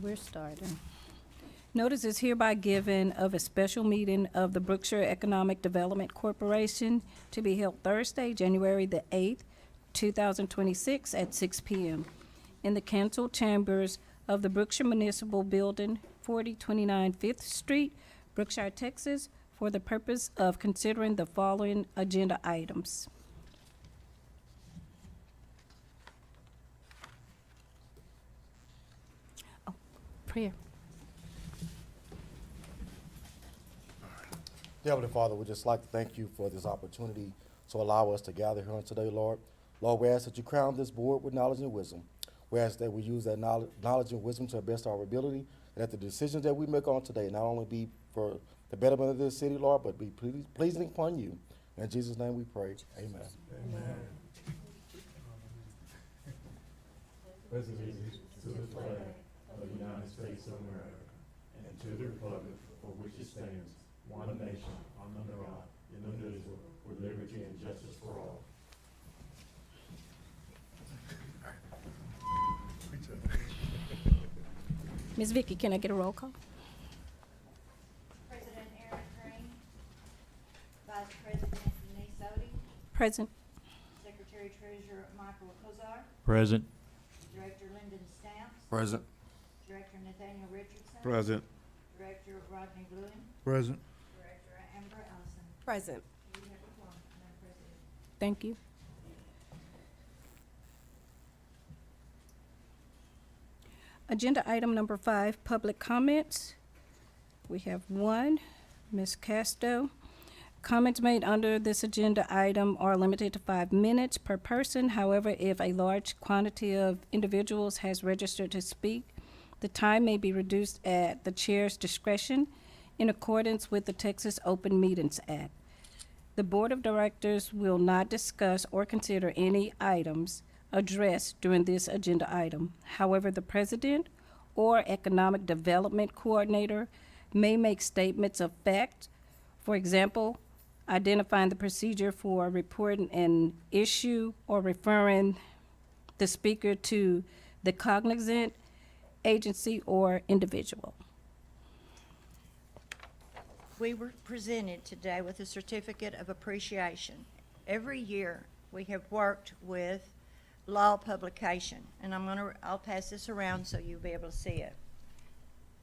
We're starting. Notice is hereby given of a special meeting of the Brookshire Economic Development Corporation to be held Thursday, January the 8th, 2026 at 6 p.m. in the council chambers of the Brookshire Municipal Building, 4029 5th Street, Brookshire, Texas, for the purpose of considering the following agenda items. Oh, prayer. Dear Heavenly Father, we'd just like to thank you for this opportunity to allow us to gather here on today, Lord. Lord, we ask that you crown this board with knowledge and wisdom. We ask that we use that knowledge and wisdom to the best of our ability, and that the decisions that we make on today not only be for the betterment of this city, Lord, but be pleasing upon you. In Jesus' name we pray. Amen. Amen. Pledge allegiance to the flag of the United States of America and to the republic for which it stands, one nation, under God, indivisible, with liberty and justice for all. Ms. Vicky, can I get a roll call? President Aaron Crane, Vice President Denise Odie, Present. Secretary Treasurer Michael Kozar, Present. Director Lyndon Stamps, Present. Director Nathaniel Richardson, Present. Director Rodney Bluin, Present. Director Amber Ellison. Present. You have a quorum, Madam President. Thank you. Agenda item number 5, public comments. We have one, Ms. Casto. Comments made under this agenda item are limited to 5 minutes per person. However, if a large quantity of individuals has registered to speak, the time may be reduced at the chair's discretion in accordance with the Texas Open Meetings Act. The Board of Directors will not discuss or consider any items addressed during this agenda item. However, the President or Economic Development Coordinator may make statements of fact, for example, identifying the procedure for reporting an issue or referring the speaker to the cognizant agency or individual. We were presented today with a certificate of appreciation. Every year, we have worked with law publication, and I'll pass this around so you'll be able to see it.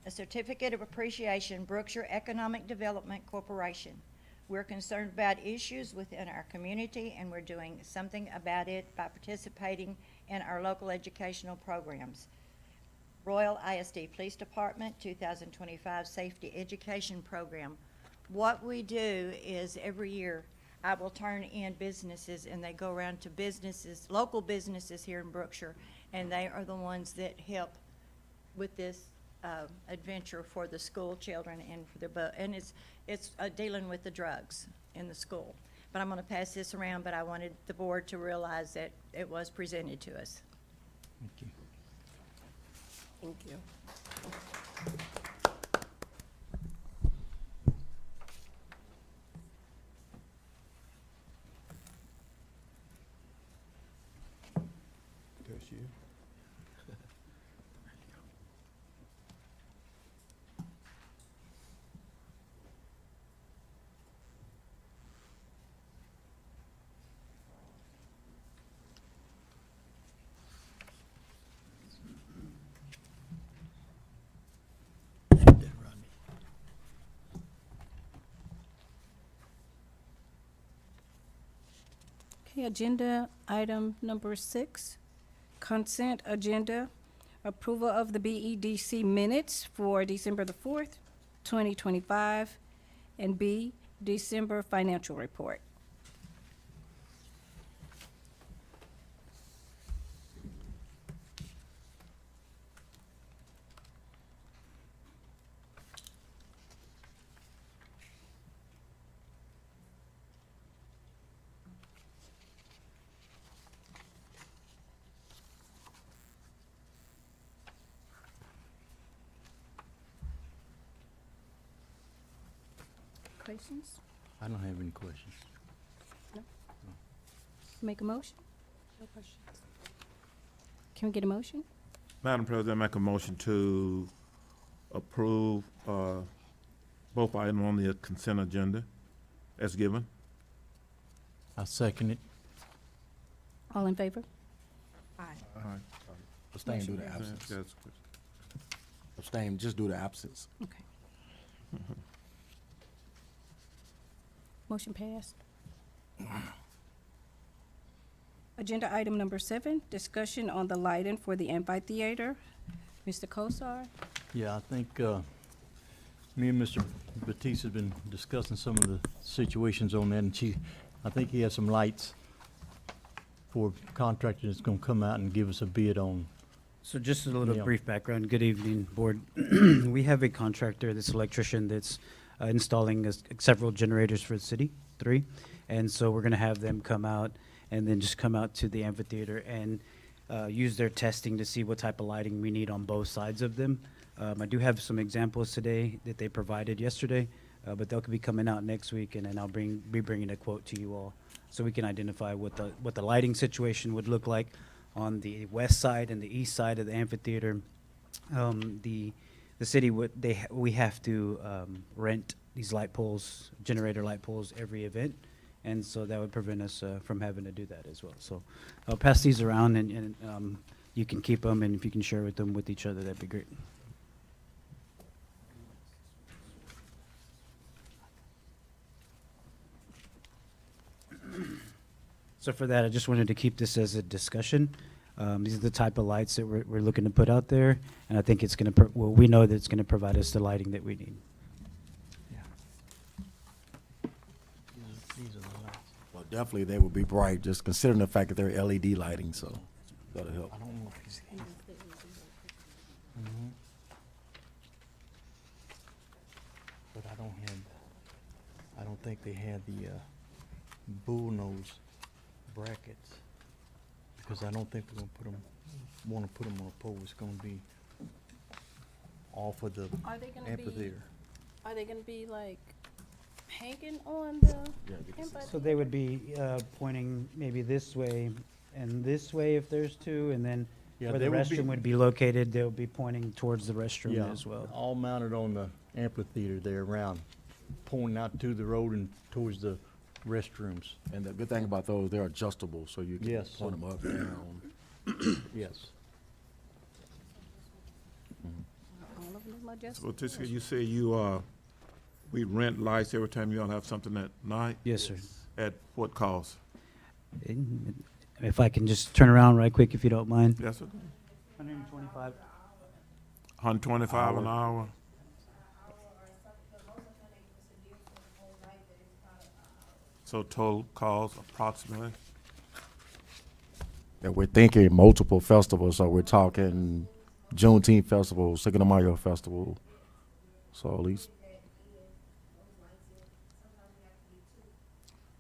A certificate of appreciation, Brookshire Economic Development Corporation. We're concerned about issues within our community, and we're doing something about it by participating in our local educational programs. Royal ISD Police Department 2025 Safety Education Program. What we do is every year I will turn in businesses, and they go around to businesses, local businesses here in Brookshire, and they are the ones that help with this adventure for the school children and for and it's dealing with the drugs in the school. But I'm going to pass this around, but I wanted the board to realize that it was presented to us. Thank you. Thank you. That's you. Okay, agenda item number 6, consent agenda, approval of the BEDC minutes for December the 4th, 2025, and B, December financial report. Questions? I don't have any questions. Make a motion? No questions. Can we get a motion? Madam President, I make a motion to approve both items on the consent agenda as given. I second it. All in favor? Abstain due to Motion absence. That's- Abstain just due to absence. Okay. Motion passed. Agenda item number 7, discussion on the lighting for the amphitheater. Mr. Kosar? Yeah, I think, me and Mr. Batiste have been discussing some of the situations on that, and I think he has some lights for a contractor that's gonna come out and give us a bid on. So just a little Yeah. brief background. Good evening, board. We have a contractor, this electrician, that's installing several generators for the city, 3. And so we're gonna have them come out and then just come out to the amphitheater and use their testing to see what type of lighting we need on both sides of them. I do have some examples today that they provided yesterday, but they'll be coming out next week, and then I'll be bringing a quote to you all, so we can identify what the lighting situation would look like on the west side and the east side of the amphitheater. The city we have to rent these light poles, generator light poles, every event, and so that would prevent us from having to do that as well. So I'll pass these around, and you can keep them, and if you can share them with each other, that'd be great. So for that, I just wanted to keep this as a discussion. These are the type of lights that we're looking to put out there, and I think it's going to, we know that it's going to provide us the lighting that we need. These are the lights. Well, definitely they will be bright, just considering the fact that they're LED lighting, so that'll help. I don't know if he's. Mhm. But I don't think they had the bull nose brackets, because I don't think we're gonna wanna put them on a pole. It's gonna be off of the Are they gonna be, amphitheater. are they gonna be like hanging on the Yeah, we can see. amphitheater? So they would be pointing maybe this way and this way if there's 2, and then Yeah, where the they would be- restroom would be located, they'll be pointing towards the restroom Yeah, as well. all mounted on the amphitheater there around, pointing out to the road and towards the restrooms. And the good thing about those, they're adjustable, so you can Yes. point them up, down. Yes. All of them are just. So Tisha, you say we rent lights every time you all have something at night? Yes, sir. At what cost? And if I can just turn around right quick, if you don't mind. Yes, sir. 125. $125 an hour? So total cost approximately? And we're thinking multiple festivals, so we're talking Juneteenth festival, Cinco de Mayo festival. So at least,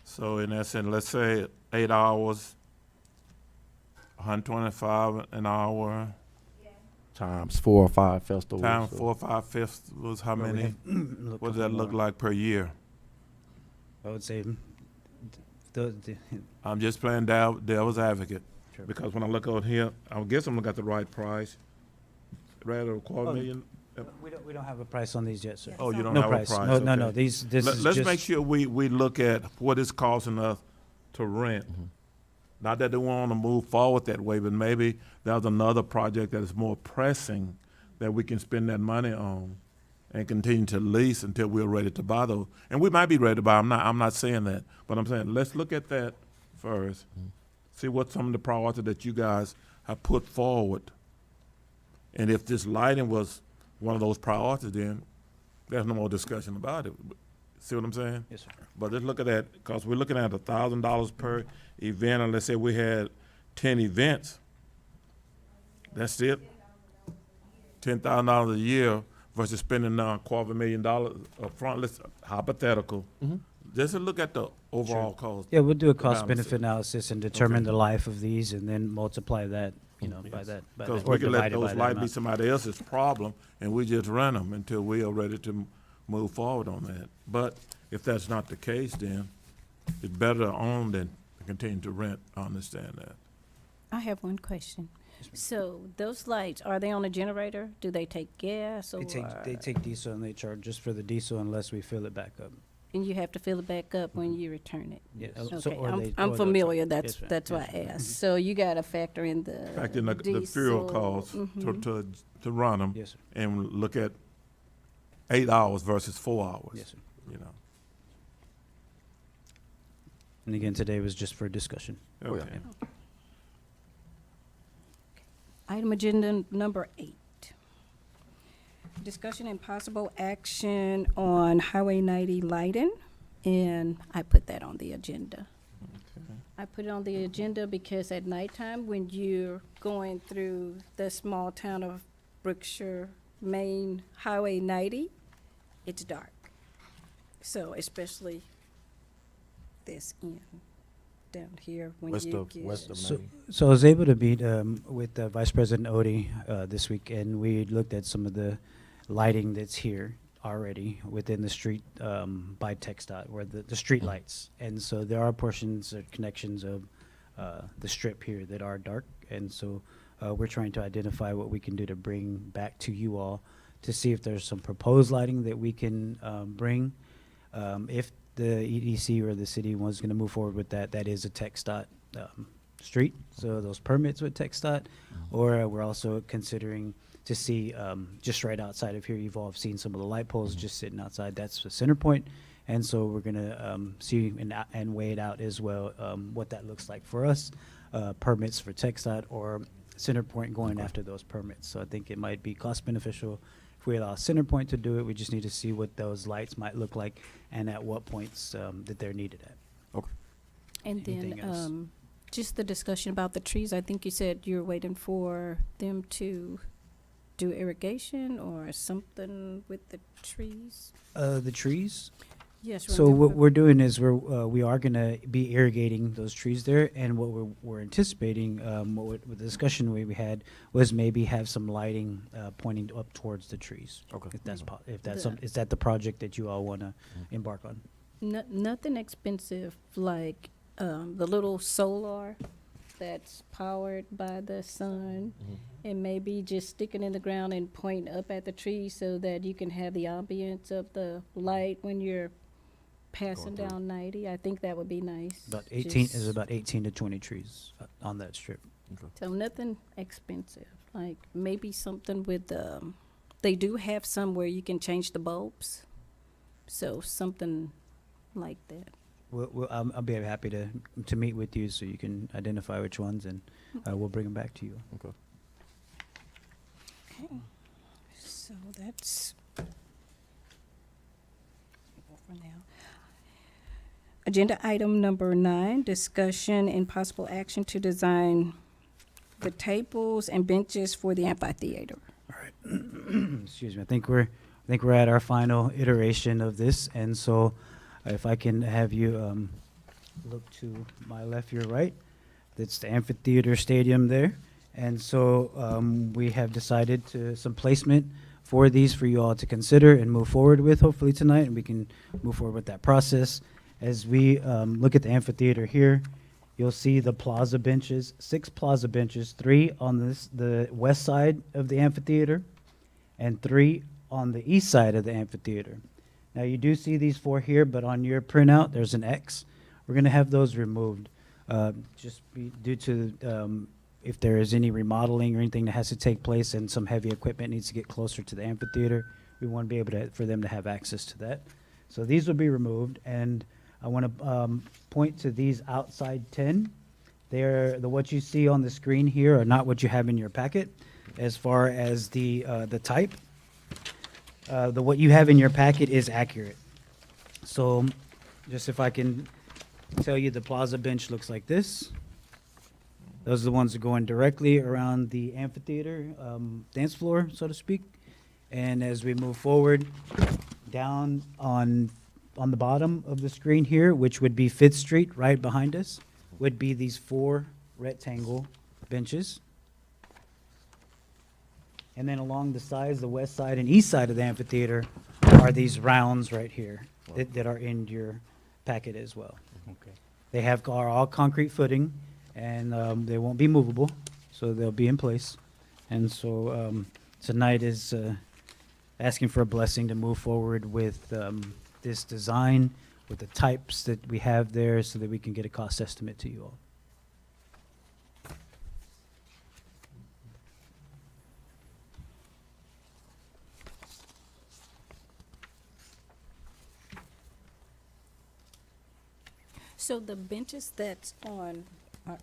So in essence, let's say 8 hours, 125 an hour, times 4 or 5 festivals. times so- 4 or 5 festivals, how Well, we many? have- What does that look like per year? I would say the I'm just playing devil's advocate, Sure. because when I look out here, I guess I'm looking at the right price. Rather a quarter Oh, million? we don't have a price on these yet, sir. Oh, you don't No have price. a price? No, no. okay. This is Let's just. make sure we look at what it's costing us to rent. Mm-hmm. Not that they want to move forward that way, but maybe there's another project that is more pressing that we can spend that money on and continue to lease until we're ready to buy those. And we might be ready to buy. I'm not saying that, but I'm saying let's look at that first. See what some of the priorities that you guys have put forward. And if this lighting was one of those priorities, then there's no more discussion about it. See what I'm saying? Yes, sir. But let's look at that, because we're looking at $1,000 per event, and let's say we had 10 events. That's it. $10,000 a year versus spending $250,000 up front. Let's hypothetical. Just to look at the overall cost. Yeah, we'll do a balance cost it. benefit analysis and determine Okay. the life of these, and then multiply that, by Yes. that. Because or we can let divide it by those that lights be amount. somebody else's problem, and we just rent them until we are ready to move forward on that. But if that's not the case, then it's better to own than to continue to rent. I understand that. I have one question. So those lights, are they on a generator? Do they take gas or? They take diesel and they charge just for the diesel unless we fill it back up. And you have to fill it back up when you return it? Yes. Okay, Or they- I'm or they'll familiar, charge- that's, yes, ma'am. that's why Yes, I ma'am. asked. So you gotta factor in the Fact in the fuel diesel. costs Mhm. to run them. Yes, sir. And look at 8 hours versus 4 hours. Yes, sir. You know, And again, today was just for discussion. Oh, yeah. okay. Item agenda number 8. Discussion and possible action on Highway 90 lighting, and I put that on the agenda. Okay. I put it on the agenda because at nighttime, when you're going through the small town of Brookshire, Maine, Highway 90, it's dark. So especially this end down here when West you of, get. west of So, Maine. so I was able to meet with Vice President Odie this week, and we looked at some of the lighting that's here already within the street by TxDOT, where the street lights. And so there are portions or connections of the strip here that are dark. And so we're trying to identify what we can do to bring back to you all to see if there's some proposed lighting that we can bring. If the EDC or the city was going to move forward with that, that is a TxDOT street, so those permits with TxDOT. Or we're also considering to see just right outside of here, you've all seen some of the light poles just sitting outside. That's the center point. And so we're going to see and weigh it out as well, what that looks like for us, permits for TxDOT or center point going after those permits. So I think it might be cost beneficial if we allow center point to do it. We just need to see what those lights might look like and at what points that they're needed at. Okay. And Anything then, else? just the discussion about the trees, I think you said you're waiting for them to do irrigation or something with the trees? The trees? Yes. So what we're doing is we are gonna be irrigating those trees there, and what we're anticipating, with the discussion we had was maybe have some lighting pointing up towards the trees. Okay. If that's if that's The- is that the project that you all wanna embark on? Nothing expensive like, the little solar that's powered by the sun. And maybe just stick it in the ground and point up at the tree so that you can have the ambience of the light when you're passing through. down 90. I think that would be nice. About 18 is Just- about 18 to 20 trees on that strip. So nothing expensive, like maybe something with, they do have some where you can change the bulbs. So something like that. I'll be happy to meet with you so you can identify which ones, and we'll bring them back to you. Okay. Okay, so that's for now. Agenda item number 9, discussion and possible action to design the tables and benches for the amphitheater. Excuse me. I think we're at our final iteration of this, and so if I can have you look to my left, your right. That's the amphitheater stadium there. And so we have decided to some placement for these for you all to consider and move forward with hopefully tonight, and we can move forward with that process. As we look at the amphitheater here, you'll see the plaza benches, 6 plaza benches, 3 on the west side of the amphitheater and 3 on the east side of the amphitheater. Now you do see these 4 here, but on your printout, there's an X. We're gonna have those removed, due to if there is any remodeling or anything that has to take place and some heavy equipment needs to get closer to the amphitheater, we want to be able for them to have access to that. So these will be removed, and I want to point to these outside 10. What you see on the screen here are not what you have in your packet as far as the type. What you have in your packet is accurate. So just if I can tell you, the plaza bench looks like this. Those are the ones that are going directly around the amphitheater dance floor, so to speak. And as we move forward, down on the bottom of the screen here, which would be 5th Street, right behind us, would be these 4 rectangle benches. And then along the sides, the west side and east side of the amphitheater, are these rounds right here that are in your packet as well. Okay. They are all concrete footing, and they won't be movable. so they'll be in place. And so tonight is asking for a blessing to move forward with this design, with the types that we have there, so that we can get a cost estimate to you all. So the benches that's on,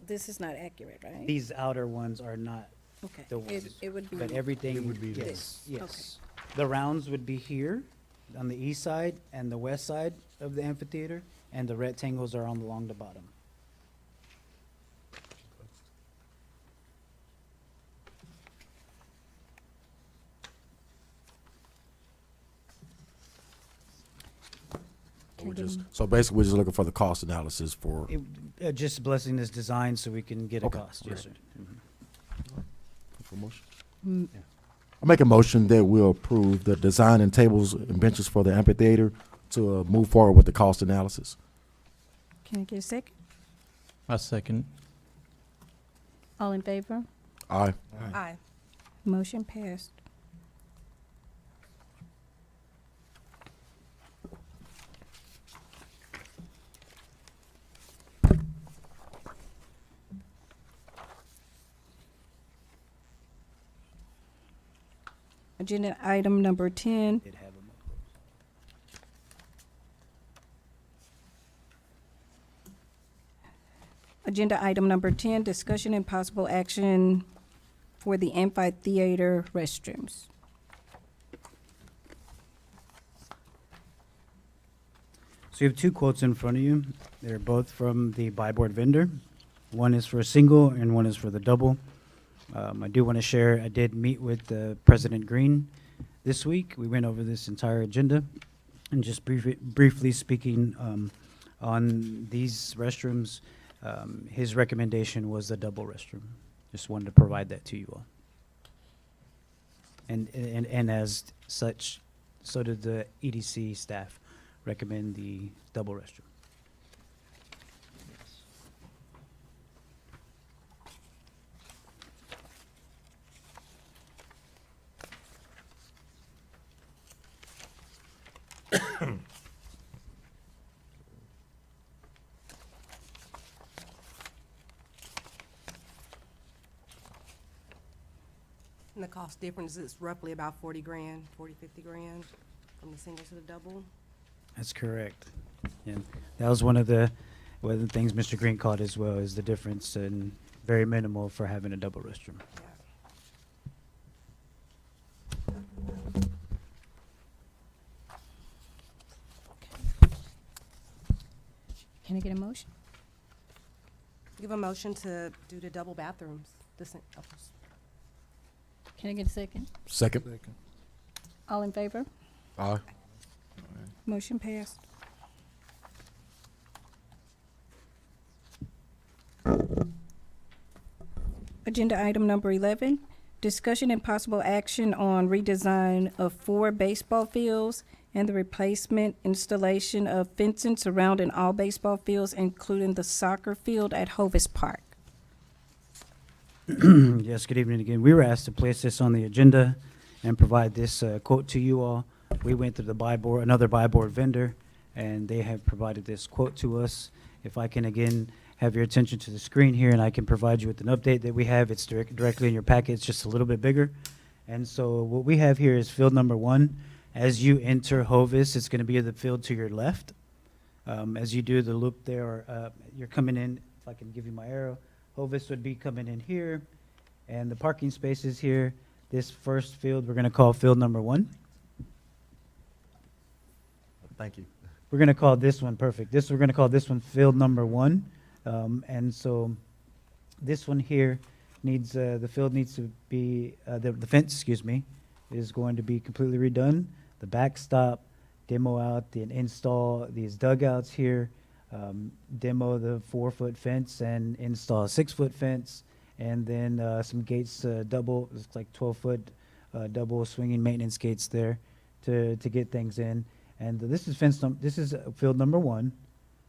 this is not accurate, right? These outer ones are not Okay. the ones, It would be. but everything. It would be this. Yes. The rounds would be here on the east side and the west side of the amphitheater, and the rectangles are along the bottom. Can I get a- So basically, we're just looking for the cost analysis for, Just blessing this design so we can get a Okay, cost, yes, sir. Mhm. for motion. Mm, I make a motion that we'll approve the design and tables and benches for the amphitheater to move forward with the cost analysis. Can I get a second? I second. All in favor? Aye. Aye. Motion passed. Agenda item number 10, Did have them. agenda item number 10, discussion and possible action for the amphitheater restrooms. So you have two quotes in front of you. They're both from the buy board vendor. One is for a single and one is for the double. I do want to share, I did meet with President Green this week. We went over this entire agenda. And just briefly speaking on these restrooms, his recommendation was the double restroom. Just wanted to provide that to you all. And as such, so did the EDC staff recommend the double restroom. And the cost difference is roughly about 40 grand, 40, 50 grand from the single to the double. That's correct. And that was one of the things Mr. Green caught as well, is the difference, and very minimal for having a double restroom. Yeah. Can I get a motion? Give a motion to do the double bathrooms. Can I get a second? Second. All in favor? Aye. Motion passed. Agenda item number 11, discussion and possible action on redesign of 4 baseball fields and the replacement installation of fencing surrounding all baseball fields, including the soccer field at Hovis Park. Yes, good evening again. We were asked to place this on the agenda and provide this quote to you all. We went through the buy board, another buy board vendor, and they have provided this quote to us. If I can again have your attention to the screen here, and I can provide you with an update that we have. It's directly in your packet. It's just a little bit bigger. And so what we have here is field number 1. As you enter Hovis, it's going to be the field to your left. As you do the loop there, you're coming in, if I can give you my arrow, Hovis would be coming in here, and the parking spaces here. This first field, we're going to call field number 1. Thank you. We're going to call this one, perfect. We're going to call this one field number 1. And so this one here needs, the field needs to be, the fence, excuse me, is going to be completely redone. The backstop, demo out, and install these dugouts here, demo the 4-foot fence and install a 6-foot fence, and then some gates, double, it's like 12-foot double swinging maintenance gates there to get things in. And this is field number 1.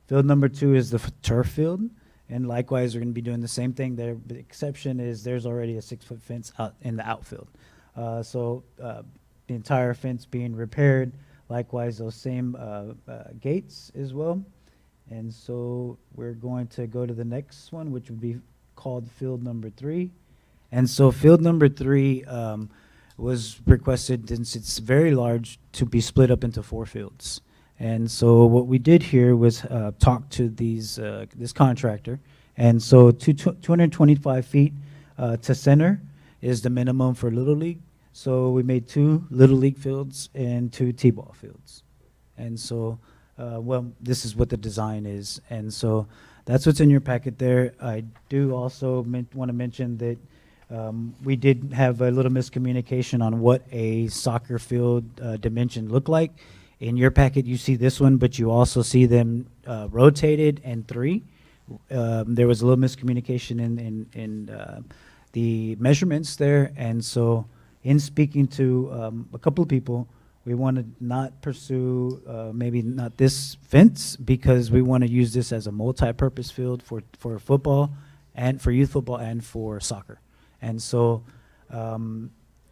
Field number 2 is the turf field, And likewise, we're going to be doing the same thing there. The exception is there's already a 6-foot fence out in the outfield. The entire fence being repaired, likewise, those same gates as well. And so we're going to go to the next one, which would be called field number 3. And so field number 3 was requested, since it's very large, to be split up into 4 fields. And so what we did here was talk to this contractor. And so 225 feet to center is the minimum for Little League. So we made 2 Little League fields and 2 T-ball fields. And so, well, this is what the design is. And so that's what's in your packet there. I do also want to mention that we did have a little miscommunication on what a soccer field dimension looked like. In your packet, you see this one, but you also see them rotated and 3. There was a little miscommunication in the measurements there, and so in speaking to a couple of people, we want to not pursue maybe not this fence, because we want to use this as a multi-purpose field for football and for youth football and for soccer. And so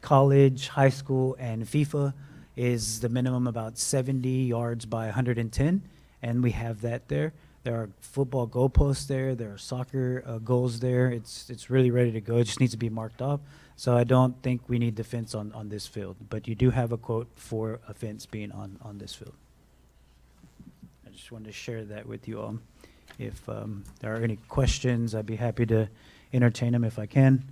college, high school, and FIFA is the minimum about 70 yards by 110, and we have that there. There are football goalposts there. There are soccer goals there. It's really ready to go. It just needs to be marked off. So I don't think we need the fence on this field, but you do have a quote for a fence being on this field. I just wanted to share that with you all. If there are any questions, I'd be happy to entertain them if I can.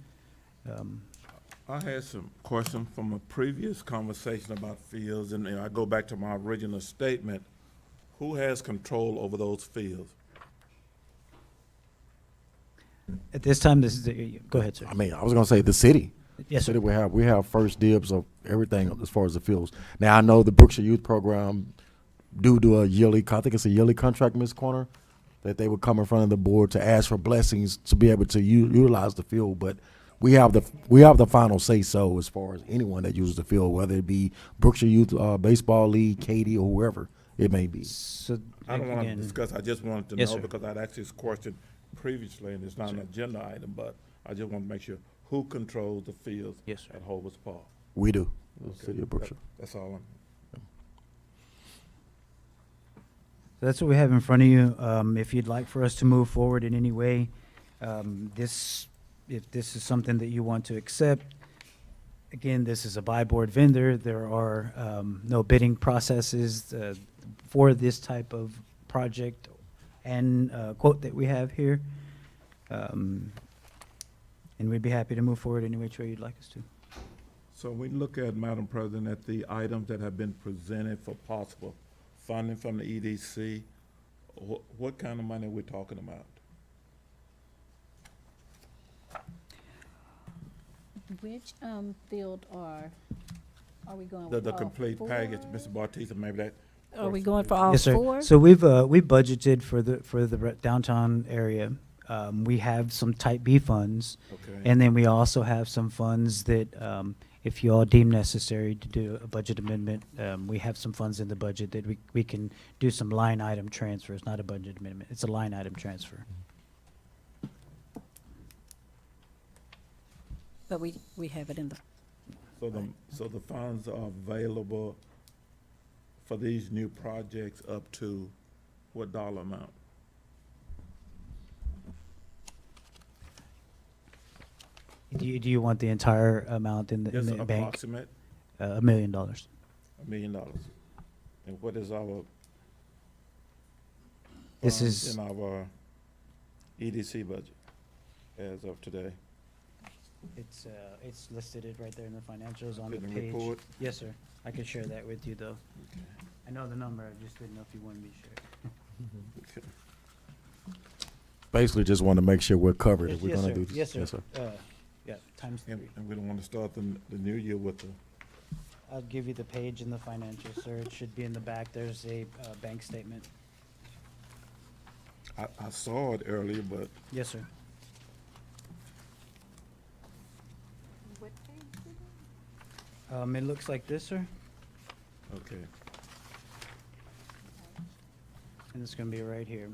I had some questions from a previous conversation about fields, and I go back to my original statement. Who has control over those fields? At this time, go ahead, sir. I mean, I was gonna say the city. Yes, The city sir. we have first dibs of everything as far as the fields. Now I know the Brookshire Youth Program do a yearly, I think it's a yearly contract, Ms. Corner, that they would come in front of the board to ask for blessings to be able to utilize the field. But we have the final say so as far as anyone that uses the field, whether it be Brookshire Youth Baseball League, Katie, or whoever it may be. So I don't want to again, discuss, I just wanted to Yes, know, sir. because I'd asked this question previously, and it's not an agenda item, but I just want to make sure, who controls the fields Yes, sir. at Hovis Park? We do, the Okay, city of Brookshire. That's all I'm. That's what we have in front of you. If you'd like for us to move forward in any way, if this is something that you want to accept, again, this is a buy-board vendor. There are no bidding processes for this type of project and quote that we have here. And we'd be happy to move forward any which way you'd like us to. So we look at, Madam President, at the items that have been presented for possible funding from the EDC. What kind of money are we talking about? Which field are we going The with all complete package, 4? Mr. Bartisa, maybe that. Are we going for all Yes, sir. 4? So we budgeted for the downtown area. We have some Type B funds, Okay. and then we also have some funds that, if you all deem necessary to do a budget amendment, we have some funds in the budget that we can do some line item transfers, not a budget amendment. It's a line item transfer. But we have it in the, So the funds are available for these new projects up to what dollar amount? Do you want the entire amount in Just the bank? approximate $1 million. $1 million. And what is our This funds is- in our EDC budget as of today? It's listed it right there in the financials on the In the page. report? Yes, sir. I can share that with you, though. I know the number, I just didn't know if you wanted me to share it. Okay. Basically, just want to make sure we're covered if we're Yes, gonna sir. do this. Yes, sir. Yeah, times 3. And we don't want to start the new year with the, I'll give you the page in the financials, sir. It should be in the back. There's a bank statement. I saw it earlier, but Yes, sir. It looks like this, sir, okay. and it's gonna be right here.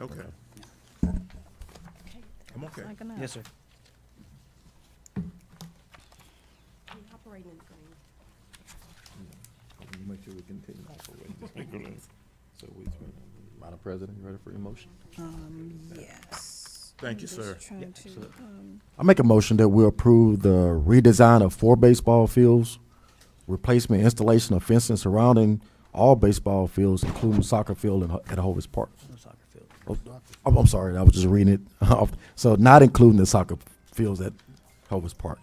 Okay, I'm okay. Like enough. Yes, sir. Operating in the green. I want to make sure we continue operating. So Madam President, you ready for your motion? Yes. Thank you, I'm sir. just trying Yeah, to, absolutely. I make a motion that we approve the redesign of 4 baseball fields, replacement installation of fencing surrounding all baseball fields, including soccer field at Hovis Park. No soccer field. Oh, I'm sorry, I was just reading it. So not including the soccer fields at Hovis Park.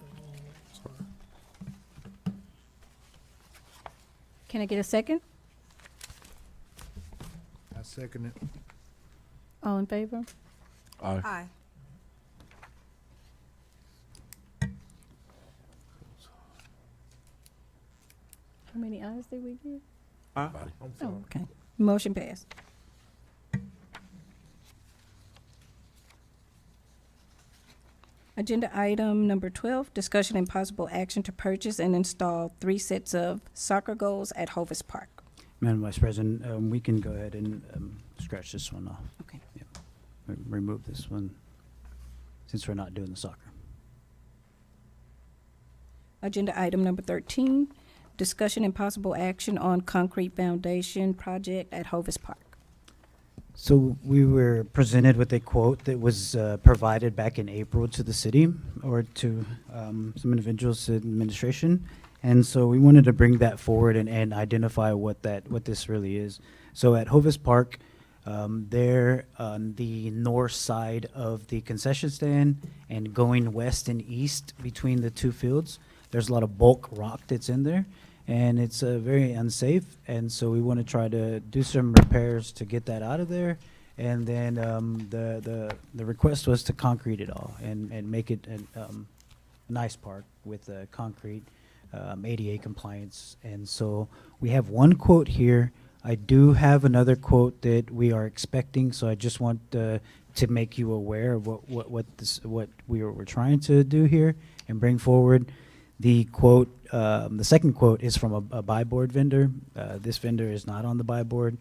Can I get a second? I second it. All in favor? Aye. Aye. How many ayes did we get? I'm Oh, sorry. okay. Motion passed. Agenda item number 12, discussion and possible action to purchase and install 3 sets of soccer goals at Hovis Park. Madam Vice President, we can go ahead and scratch this one off. Okay. Remove this one, since we're not doing the soccer. Agenda item number 13, discussion and possible action on concrete foundation project at Hovis Park. So we were presented with a quote that was provided back in April to the city or to some individuals in administration. And so we wanted to bring that forward and identify what this really is. So at Hovis Park, there on the north side of the concession stand and going west and east between the 2 fields, there's a lot of bulk rock that's in there. And it's very unsafe, and so we want to try to do some repairs to get that out of there. And then the request was to concrete it all and make it a nice park with concrete, ADA compliance. And so we have one quote here. I do have another quote that we are expecting, so I just want to make you aware of what we're trying to do here and bring forward. The quote, the second quote is from a buy board vendor. This vendor is not on the buy board.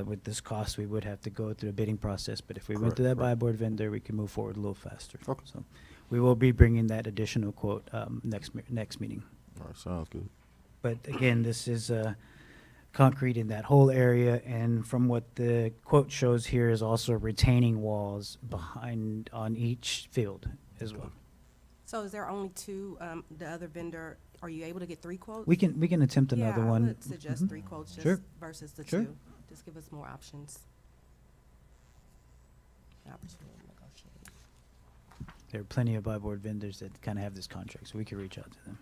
With this cost, we would have to go through a bidding process, but if we went to that buy board vendor, we can move forward a little faster. Okay. So we will be bringing that additional quote next meeting. All right, sounds good. But again, this is concrete in that whole area, and from what the quote shows here is also retaining walls behind on each field as well. So is there only 2, the other vendor, are you able to get 3 quotes? We can attempt another one. Yeah, I would suggest Mhm. 3 quotes just Sure. versus the Sure. 2. Just give us more options. Opportunity to negotiate. There are plenty of buy board vendors that kind of have this contract, so we can reach out to them.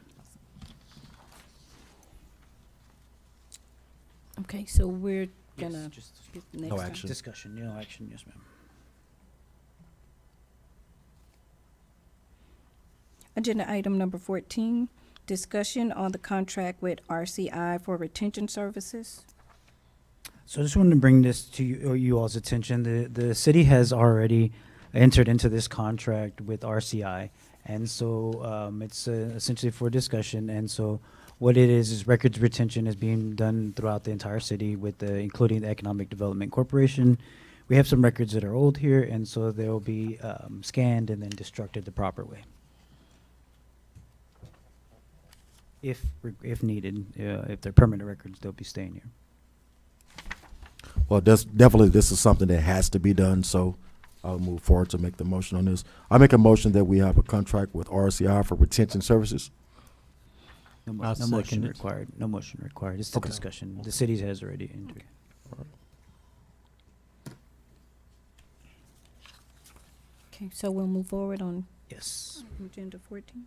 Okay, so we're Yes, gonna just get the next No one. action. discussion, no action, yes, ma'am. Agenda item number 14, discussion on the contract with RCI for retention services. So I just wanted to bring this to you all's attention. The city has already entered into this contract with RCI, and so it's essentially for discussion. And so what it is records retention is being done throughout the entire city with including the Economic Development Corporation. We have some records that are old here, and so they'll be scanned and then destructed the proper way. If needed, if they're permanent records, they'll be staying here. Well, definitely this is something that has to be done, so I'll move forward to make the motion on this. I make a motion that we have a contract with RCI for retention services. No I'll motion second it. required. No motion required. It's the Okay. discussion. The city has already entered. Okay, so we'll move forward on Yes. agenda 14.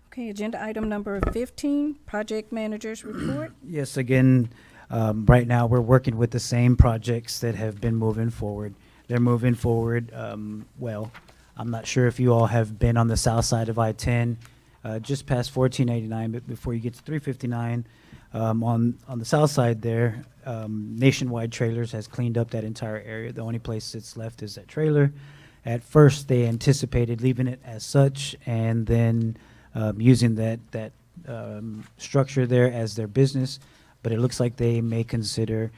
Okay, agenda item number 15, project managers report. Yes, again, right now, we're working with the same projects that have been moving forward. They're moving forward, well. I'm not sure if you all have been on the south side of I-10, just past 1489, but before you get to 359, on the south side there, Nationwide Trailers has cleaned up that entire area. The only place that's left is that trailer. At first, they anticipated leaving it as such, and then using that structure there as their business, but it looks like they may consider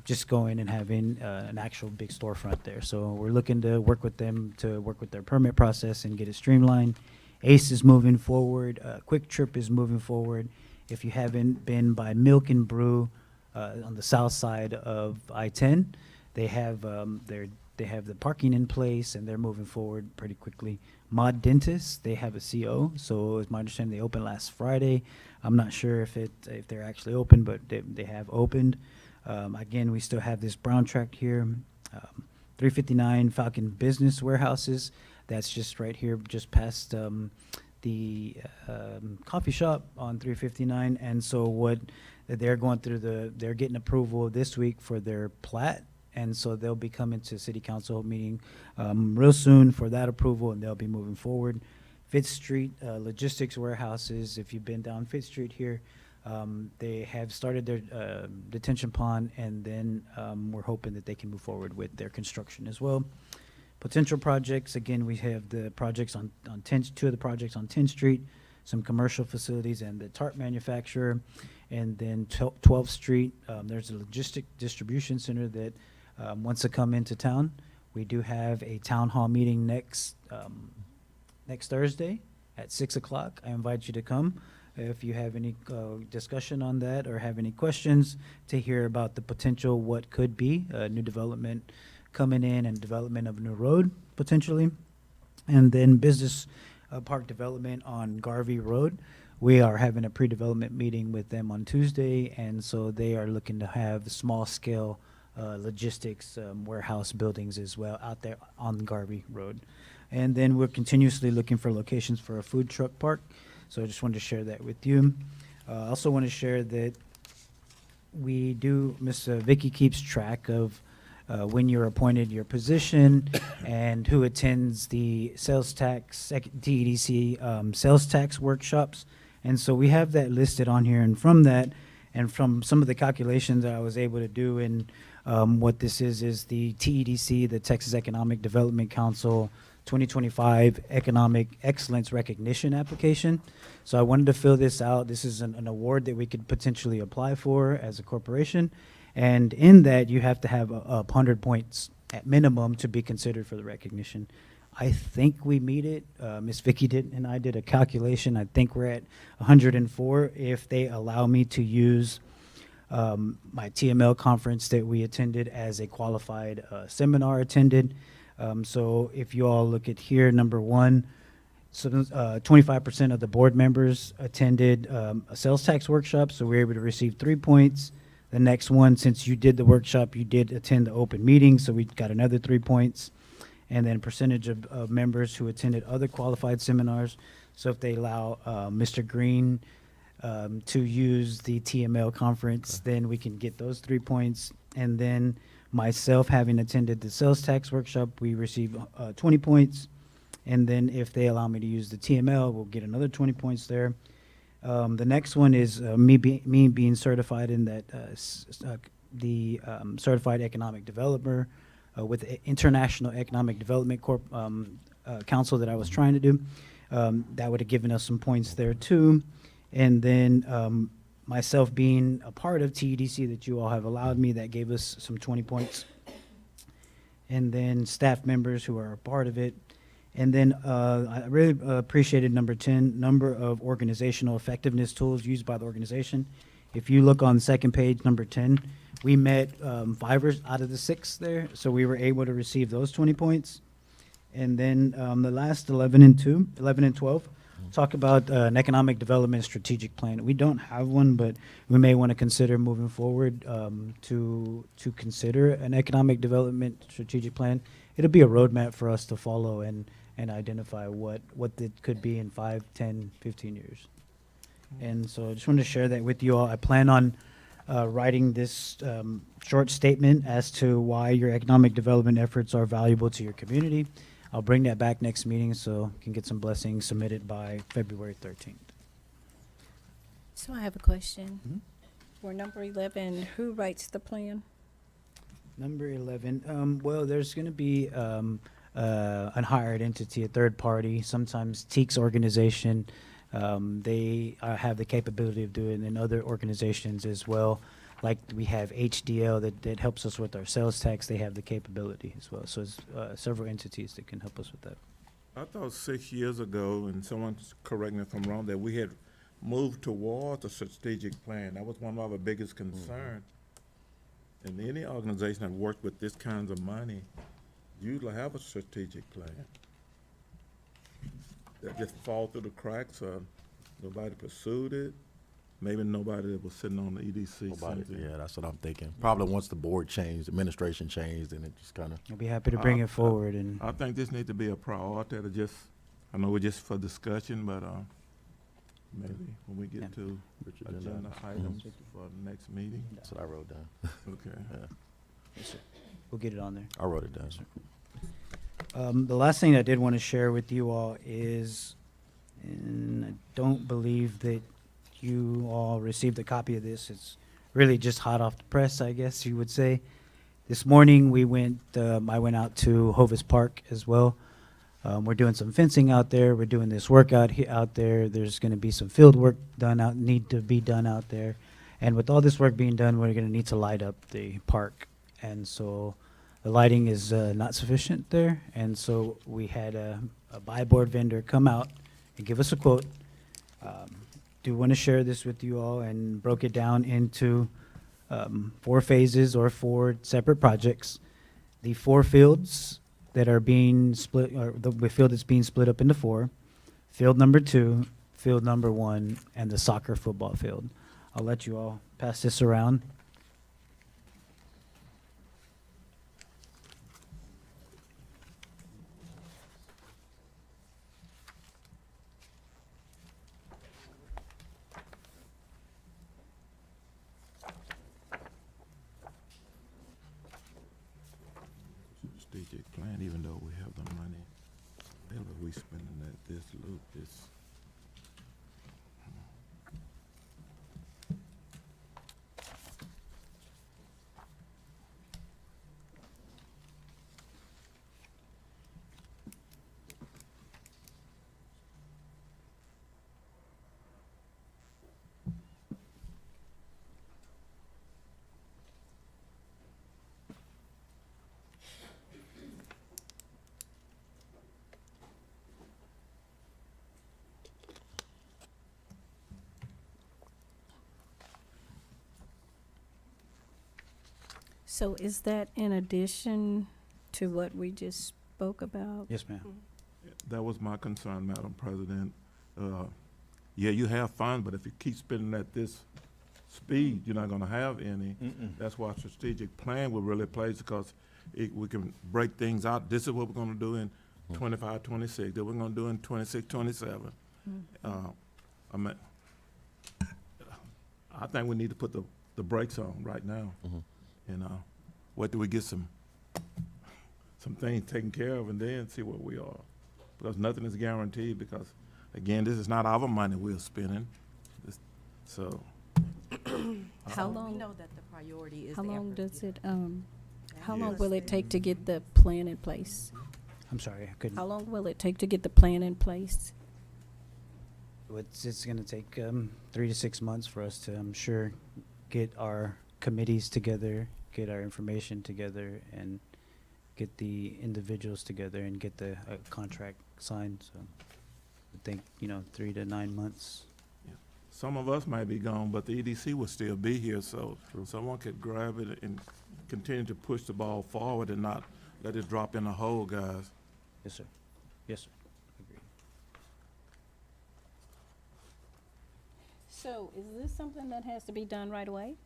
just going and having an actual big storefront there. So we're looking to work with them to work with their permit process and get it streamlined. Ace is moving forward. Quick Trip is moving forward. If you haven't been by Milk and Brew on the south side of I-10, they have they have the parking in place and they're moving forward pretty quickly. Mod Dentist, they have a CO, so it's my understanding they opened last Friday. I'm not sure if they're actually open, but they have opened. Again, we still have this brown tract here. 359 Falcon Business Warehouses. That's just right here, just past the coffee shop on 359. And so what they're going through they're getting approval this week for their plat. And so they'll be coming to city council meeting real soon for that approval, and they'll be moving forward. Fifth Street Logistics Warehouses, if you've been down Fifth Street here, they have started their detention pond, and then we're hoping that they can move forward with their construction as well. Potential projects, again, we have the projects on 10th, two of the projects on 10th Street, some commercial facilities and the tarp manufacturer. And then 12th Street, there's a logistic distribution center that wants to come into town. We do have a town hall meeting next Thursday at 6 o'clock. I invite you to come. If you have any discussion on that or have any questions to hear about the potential, what could be new development coming in and development of a new road potentially. And then business park development on Garvey Road. We are having a pre-development meeting with them on Tuesday, and so they are looking to have small-scale logistics warehouse buildings as well out there on Garvey Road. And then we're continuously looking for locations for a food truck park. So I just wanted to share that with you. I also want to share that Miss Vicky keeps track of when you're appointed your position and who attends the sales tax, DEDC sales tax workshops. And so we have that listed on here. And from that, and from some of the calculations that I was able to do, and what this is the TEDC, the Texas Economic Development Council 2025 Economic Excellence Recognition Application. So I wanted to fill this out. This is an award that we could potentially apply for as a corporation. And in that, you have to have 100 points at minimum to be considered for the recognition. I think we meet it. Ms. Vicky and I did a calculation. I think we're at 104 if they allow me to use my TML conference that we attended as a qualified seminar attended. So if you all look at here, number one, 25% of the board members attended a sales tax workshop, so we were able to receive 3 points. The next one, since you did the workshop, you did attend the open meeting, so we got another 3 points. And then percentage of members who attended other qualified seminars. So if they allow Mr. Green to use the TML conference, then we can get those 3 points. And then myself, having attended the sales tax workshop, we receive 20 points. And then if they allow me to use the TML, we'll get another 20 points there. The next one is me being certified in that Certified Economic Developer with the International Economic Development Council that I was trying to do. That would have given us some points there too. And then myself being a part of TEDC that you all have allowed me, that gave us some 20 points. And then staff members who are a part of it. And then I really appreciated number 10, number of organizational effectiveness tools used by the organization. If you look on the second page, number 10, we met 5 out of the 6 there, so we were able to receive those 20 points. And then the last 11 and 12 talk about an economic development strategic plan. We don't have one, but we may want to consider moving forward to consider an economic development strategic plan. It'll be a roadmap for us to follow and identify what it could be in 5, 10, 15 years. And so I just wanted to share that with you all. I plan on writing this short statement as to why your economic development efforts are valuable to your community. I'll bring that back next meeting so I can get some blessings submitted by February 13th. So I have a question. Mhm. For number 11, who writes the plan? Number 11, well, there's going to be an hired entity, a third party, sometimes TEAC's organization. They have the capability of doing it in other organizations as well. like we have HDL that helps us with our sales tax. They have the capability as well. So it's several entities that can help us with that. I thought 6 years ago, and someone correct me if I'm wrong, that we had moved towards a strategic plan. That was one of our biggest concerns. And any organization that worked with this kinds of money usually have a strategic plan. That just fall through the cracks, nobody pursued it. Maybe nobody that was sitting on the EDC. Nobody, since it- yeah, that's what I'm thinking. Probably once the board changed, administration changed, and it just kind of. I'll be happy to bring it forward. And I think this needs to be a priority to just, I know we're just for discussion, but, maybe when we Yeah. get to Richard, agenda items for the next meeting. That's what I wrote down. Okay. Yeah, yes, sir. We'll get it on there. I wrote it down. Yes, sir. The last thing I did want to share with you all is, and I don't believe that you all received a copy of this. It's really just hot off the press, I guess you would say. This morning, I went out to Hovis Park as well. We're doing some fencing out there. We're doing this workout out there. There's going to be some field work need to be done out there. And with all this work being done, we're going to need to light up the park. And so the lighting is not sufficient there. And so we had a buy board vendor come out and give us a quote. Do want to share this with you all, and broke it down into 4 phases or 4 separate projects. The 4 fields that are being split, or the field that's being split up into 4, field number 2, field number 1, and the soccer football field. I'll let you all pass this around. Strategic plan, even though we have the money, hell, if we spending at this loop, this. So is that in addition to what we just spoke about? Yes, ma'am. That was my concern, Madam President. Yeah, you have funds, but if you keep spending at this speed, you're not gonna have any. That's why a strategic plan will really play, because we can break things out. This is what we're gonna do in 25, 26, that we're gonna do in 26, 27. I mean, I think we need to put the brakes on right now. And what do we get some things taken care of, and then see where we are. Because nothing is guaranteed, because, again, this is not our money we're spending. So, How We long, know that the priority is how the long effort. does it, how long Yes. will it take to get the plan in place? I'm sorry, I couldn't. How long will it take to get the plan in place? It's going to take 3 to 6 months for us to, I'm sure, get our committees together, get our information together, and get the individuals together and get the contract signed. So I think, 3 to 9 months. some of us might be gone, but the EDC will still be here, so someone could grab it and continue to push the ball forward and not let it drop in a hole, guys. Yes, sir. Yes, sir. Agreed. So is this something that has to be done right away?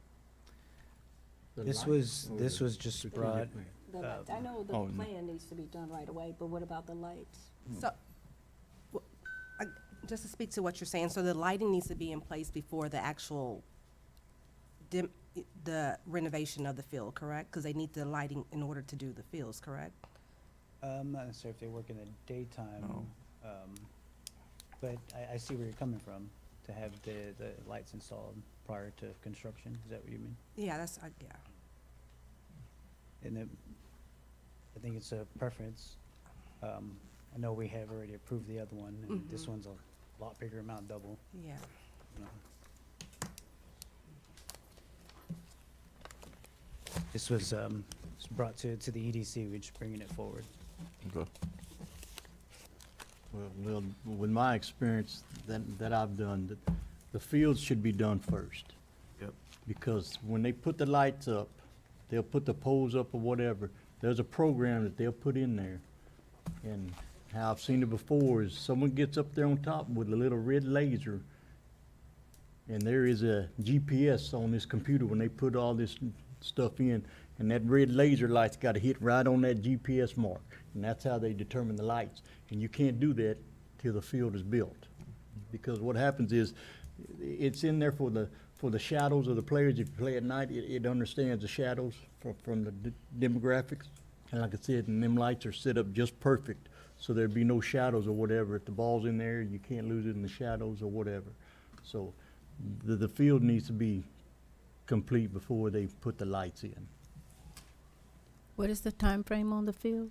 This was just brought, The lights, I know the oh, no. plan needs to be done right away, but what about the lights? So, just to speak to what you're saying, so the lighting needs to be in place before the actual the renovation of the field, correct? Because they need the lighting in order to do the fields, correct? I'm not necessarily if they work in the daytime, No. but I see where you're coming from, to have the lights installed prior to construction. Is that what you mean? Yeah, that's, yeah. And I think it's a preference. I know we have already approved the other one, and this one's a lot bigger amount, double. Yeah. you know. this was brought to the EDC, we're just bringing it forward. Okay. Well, with my experience that I've done, the fields should be done first. Yep. Because when they put the lights up, they'll put the poles up or whatever, there's a program that they'll put in there. And how I've seen it before is someone gets up there on top with a little red laser, and there is a GPS on this computer when they put all this stuff in, and that red laser light's gotta hit right on that GPS mark, and that's how they determine the lights. And you can't do that till the field is built. Because what happens is, it's in there for the shadows of the players. If you play at night, it understands the shadows from the demographics. And like I said, and them lights are set up just perfect, so there'd be no shadows or whatever. If the ball's in there, you can't lose it in the shadows or whatever. So the field needs to be complete before they put the lights in. What is the time frame on the field?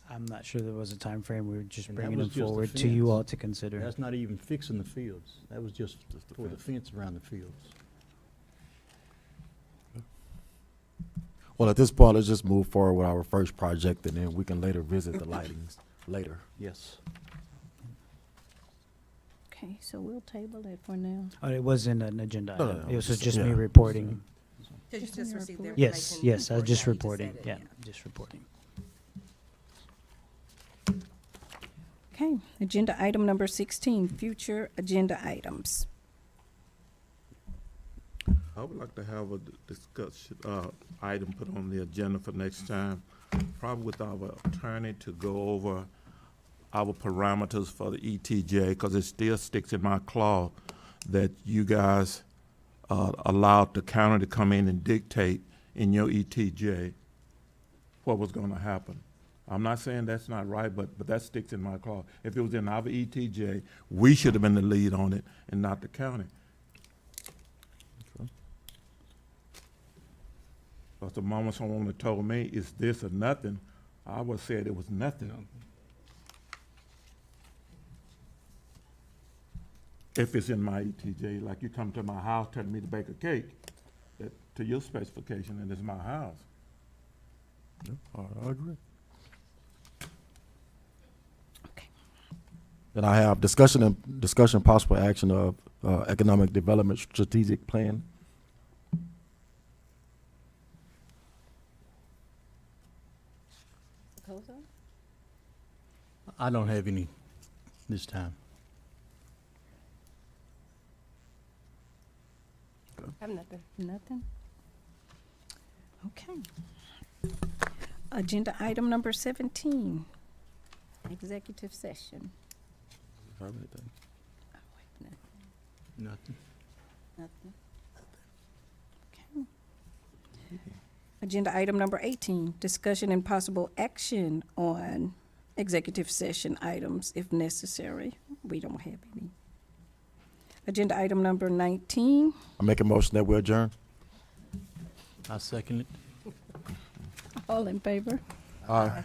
I'm not sure there was a time frame. We were just And that bringing was them just the forward to you fence. all to consider. That's not even fixing the fields. That was just Just the for the fence. fence around the fields. Well, at this point, let's just move forward with our first project, and then we can later visit the lightings later. Yes. Okay, so we'll table it for now. Oh, it wasn't an agenda No, no, item. no, It was just- just me yeah. reporting. Did you Just in just your receive the report. Yes, information? yes, I was just Yeah, you reporting. said it, Yeah, just reporting. Okay, agenda item number 16, future agenda items. I would like to have a discussion, item put on the agenda for next time, probably with our attorney to go over our parameters for the ETJ, because it still sticks in my claw that you guys allowed the county to come in and dictate in your ETJ what was gonna happen. I'm not saying that's not right, but that sticks in my claw. If it was in our ETJ, we should have been the lead on it and not the county. Because the moment someone had told me it's this or nothing, I would have said it was nothing. If it's in my ETJ, like you come to my house telling me to bake a cake, that, to your specification, and it's my house. I agree. Okay. Then I have discussion possible action of economic development strategic plan. I don't have any this time. I have nothing. Nothing? Okay. Agenda item number 17, executive session. Have anything? Oh, wait, Nothing. nothing. Okay. Agenda item number 18, discussion and possible action on executive session items if necessary. We don't have any. Agenda item number 19, I make a motion that we adjourn. I second it. all in favor? Aye.